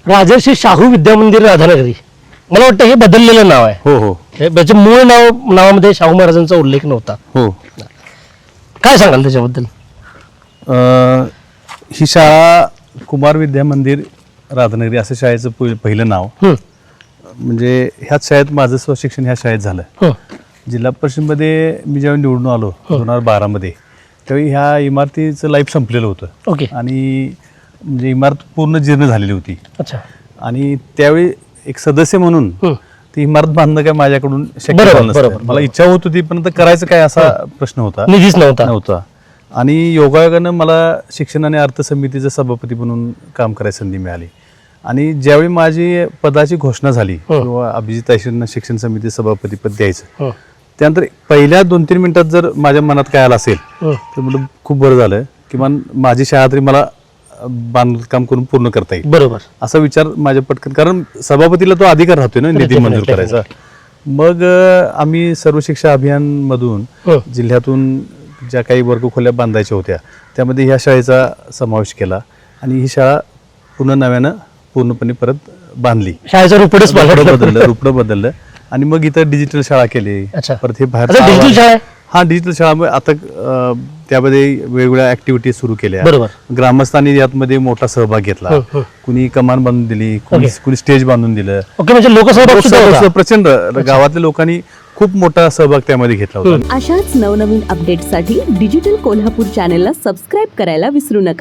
राजर्षी शाहू विद्यामंदिर राधानगरी, मला वाटतं हे बदललेलं नाव आहे. हो हो त्याच्या मूळ नावामध्ये शाहू महाराजांचा उल्लेख नव्हता. हो. काय सांगाल त्याच्याबद्दल? ही शाळा कुमार विद्या मंदिर राधानगरी असं शाळेचं पहिलं नाव. म्हणजे ह्याच शाळेत माझं स्वशिक्षण ह्या शाळेत झालं. जिल्हा परिषदमध्ये मी जेव्हा निवडून आलो 2012 मध्ये, त्यावेळी ह्या इमारतीचं लाईफ संपलेलं होतं. ओके. आणि म्हणजे इमारत पूर्ण जीर्ण झालेली होती. अच्छा. आणि त्यावेळी एक सदस्य म्हणून ती इमारत बांधणं काय माझ्याकडून शक्य झालं नसतं. मला इच्छा होत होती पण करायचं काय असा प्रश्न होता, निधीच नव्हता. आणि योगायोगानं मला शिक्षण आणि अर्थ समितीचं सभापती म्हणून काम करायची संधी मिळाली. आणि ज्यावेळी माझी पदाची घोषणा झाली किंवा अभिजित आयशेंना शिक्षण समिती सभापती पद द्यायचं, त्यानंतर पहिल्या 2-3 मिनिटात जर माझ्या मनात काय आलं असेल तर मला खूप बरं झालं, किमान माझी शाळा तरी मला बांधकाम करून पूर्ण करता येईल. बरोबर. असा विचार माझ्या पटकन, कारण सभापतीला तो अधिकार राहतोय ना निधी मंजूर करायचा. मग आम्ही सर्व शिक्षा अभियान मधून जिल्ह्यातून ज्या काही वर्गखोल्या बांधायच्या होत्या त्यामध्ये ह्या शाळेचा समावेश केला आणि ही शाळा पुन्हा नव्यानं पूर्णपणे परत बांधली. शाळेचं रूपडं बदललं आणि मग इथं डिजिटल शाळा केली. परत हे बाहेर डिजिटल शाळा. हा डिजिटल शाळा आता त्यामध्ये वेगवेगळ्या ऍक्टिव्हिटी सुरू केल्या. बरोबर. ग्रामस्थांनी यामध्ये मोठा सहभाग घेतला. कुणी कमान बांधून दिली, कुणी स्टेज बांधून दिलं. ओके. म्हणजे लोकसहभाग प्रचंड गावातल्या लोकांनी खूप मोठा सहभाग त्यामध्ये घेतला होता. अशाच नवनवीन अपडेटसाठी डिजिटल कोल्हापूर चॅनेलला सबस्क्राईब करायला विसरू नका.